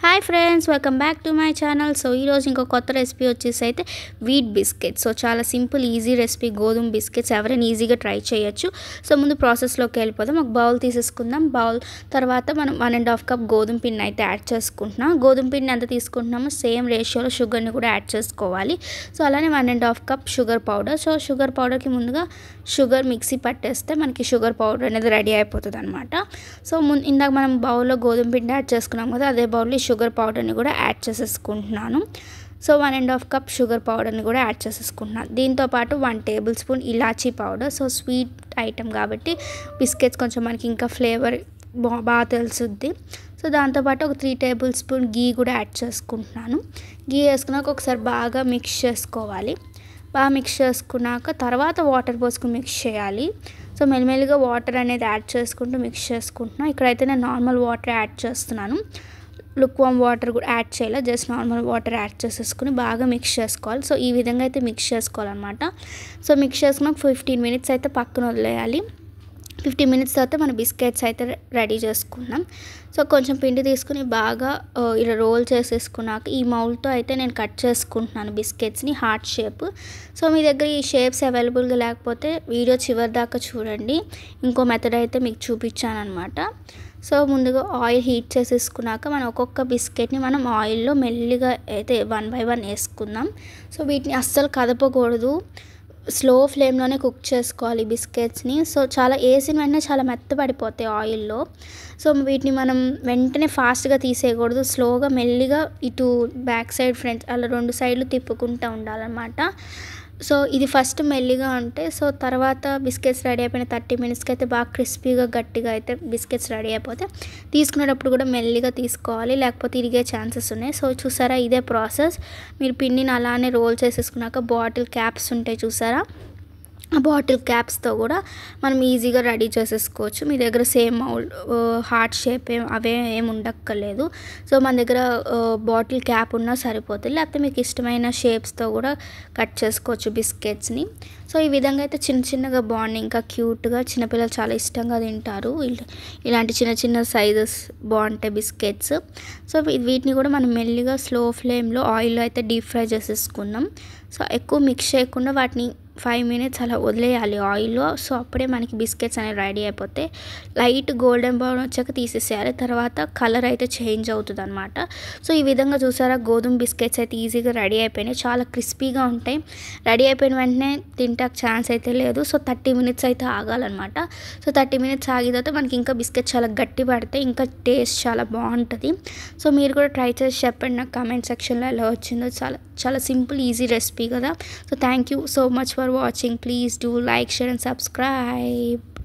Hi friends, welcome back to my channel. So ఈరోజు ఇంకో కొత్త రెసిపీ వచ్చేసి అయితే వీట్ బిస్కెట్స్. సో చాలా సింపుల్ ఈజీ రెసిపీ గోధుమ బిస్కెట్స్, ఎవరైనా ఈజీగా ట్రై చేయొచ్చు. సో ముందు ప్రాసెస్లోకి వెళ్ళిపోదాం. ఒక బౌల్ తీసేసుకుందాం. బౌల్ తర్వాత మనం 1.5 కప్ గోధుమ పిండి అయితే యాడ్ చేసుకుంటున్నాం. గోధుమ పిండి ఎంత తీసుకుంటున్నామో సేమ్ రేషియోలో షుగర్ని కూడా యాడ్ చేసుకోవాలి. సో అలానే 1.5 cup sugar powder. So sugar పౌడర్కి ముందుగా షుగర్ మిక్సీ పట్టేస్తే మనకి షుగర్ పౌడర్ అనేది రెడీ అయిపోతుంది అనమాట. సో ఇందాక మనం బౌల్లో గోధుమ పిండి యాడ్ చేసుకున్నాం కదా, అదే బౌల్లో షుగర్ పౌడర్ని కూడా యాడ్ చేసేసుకుంటున్నాను. సో 1.5 కప్ షుగర్ పౌడర్ని కూడా యాడ్ చేసేసుకుంటున్నాను. దీంతోపాటు 1 టేబుల్ స్పూన్ ఇలాచీ పౌడర్. సో స్వీట్ ఐటమ్ కాబట్టి బిస్కెట్స్ కొంచెం మనకి ఇంకా ఫ్లేవర్ బాగా తెలుసుద్ది. సో దాంతోపాటు ఒక 3 టేబుల్ స్పూన్ గీ కూడా యాడ్ చేసుకుంటున్నాను. గీ వేసుకున్నాక ఒకసారి బాగా మిక్స్ చేసుకోవాలి. బాగా మిక్స్ చేసుకున్నాక తర్వాత వాటర్ పోసుకుని మిక్స్ చేయాలి. సో మెల్లిమెల్లిగా వాటర్ అనేది యాడ్ చేసుకుంటూ మిక్స్ చేసుకుంటున్నాను. ఇక్కడైతే నేను నార్మల్ వాటర్ యాడ్ చేస్తున్నాను. లుక్ వామ్ వాటర్ కూడా యాడ్ చేయాలి, జస్ట్ నార్మల్ వాటర్ యాడ్ చేసేసుకుని బాగా మిక్స్ చేసుకోవాలి. సో ఈ విధంగా అయితే మిక్స్ చేసుకోవాలన్నమాట. సో మిక్స్ చేసుకున్నాక 15 మినిట్స్ అయితే పక్కన వదిలేయాలి. 15 మినిట్స్ తర్వాత మన బిస్కెట్స్ అయితే రెడీ చేసుకున్నాం. సో కొంచెం పిండి తీసుకుని బాగా ఇలా రోల్ చేసేసుకున్నాక ఈ మౌల్తో అయితే నేను కట్ చేసుకుంటున్నాను బిస్కెట్స్ని హార్ట్ షేప్. సో మీ దగ్గర ఈ షేప్స్ అవైలబుల్గా లేకపోతే వీడియో చివరి దాకా చూడండి. ఇంకో మెథడ్ అయితే మీకు చూపించాను అనమాట. సో ముందుగా ఆయిల్ హీట్ చేసేసుకున్నాక మనం ఒక్కొక్క బిస్కెట్ని మనం ఆయిల్లో మెల్లిగా అయితే 1 బై 1 వేసుకుందాం. సో వీటిని అస్సలు కదపకూడదు, స్లో ఫ్లేమ్లోనే కుక్ చేసుకోవాలి బిస్కెట్స్ని. సో చాలా వేసిన వెంటనే చాలా మెత్తపడిపోతాయి ఆయిల్లో. సో వీటిని మనం వెంటనే ఫాస్ట్గా తీసేయకూడదు, స్లోగా మెల్లిగా ఇటు బ్యాక్ సైడ్ ఫ్రంట్ అలా 2 సైడ్లు తిప్పుకుంటూ ఉండాలన్నమాట. సో ఇది ఫస్ట్ మెల్లిగా ఉంటే సో తర్వాత బిస్కెట్స్ రెడీ అయిపోయిన 30 మినిట్స్కి అయితే బాగా క్రిస్పీగా గట్టిగా అయితే బిస్కెట్స్ రెడీ అయిపోతే తీసుకునేటప్పుడు కూడా మెల్లిగా తీసుకోవాలి, లేకపోతే ఇరిగే ఛాన్సెస్ ఉన్నాయి. సో చూసారా, ఇదే ప్రాసెస్. మీరు పిండిని అలానే రోల్ చేసేసుకున్నాక బాటిల్ క్యాప్స్ ఉంటాయి చూసారా, ఆ బాటిల్ క్యాప్స్తో కూడా మనం ఈజీగా రెడీ చేసేసుకోవచ్చు. మీ దగ్గర సేమ్ హార్ట్ షేప్ అవే ఏమి ఉండక్కర్లేదు. సో మన దగ్గర బాటిల్ క్యాప్ ఉన్నా సరిపోతుంది, లేకపోతే మీకు ఇష్టమైన షేప్స్తో కూడా కట్ చేసుకోవచ్చు బిస్కెట్స్ని. సో ఈ విధంగా అయితే చిన్న చిన్నగా బాగున్నాయి, ఇంకా క్యూట్గా చిన్నపిల్లలు చాలా ఇష్టంగా తింటారు. ఇలాంటి చిన్న చిన్న సైజెస్ బాగుంటాయి బిస్కెట్స్. సో వీటిని కూడా మనం మెల్లిగా స్లో ఫ్లేమ్లో ఆయిల్లో అయితే డీప్ ఫ్రై చేసేసుకుందాం. సో ఎక్కువ మిక్స్ చేయకుండా వాటిని 5 మినిట్స్ అలా వదిలేయాలి ఆయిల్లో. సో అప్పుడే మనకి బిస్కెట్స్ అనేవి రెడీ అయిపోతాయి. లైట్ గోల్డెన్ బ్రౌన్ వచ్చాక తీసేసేయాలి, తర్వాత కలర్ అయితే చేంజ్ అవుతుంది అనమాట. సో ఈ విధంగా చూసారా, గోధుమ బిస్కెట్స్ అయితే ఈజీగా రెడీ అయిపోయినాయి, చాలా క్రిస్పీగా ఉంటాయి. రెడీ అయిపోయిన వెంటనే తింటాక ఛాన్స్ అయితే లేదు. సో 30 మినిట్స్ అయితే ఆగాలన్నమాట. సో 30 మినిట్స్ ఆగిన తర్వాత మనకి ఇంకా బిస్కెట్ చాలా గట్టి పడతాయి, ఇంకా టేస్ట్ చాలా బాగుంటుంది. సో మీరు కూడా ట్రై చేసి చెప్పండి నాకు కామెంట్ సెక్షన్లో ఎలా వచ్చిందో. చాలా చాలా సింపుల్ ఈజీ రెసిపీ కదా. So thank you so much for watching. Please do like, share and subscribe.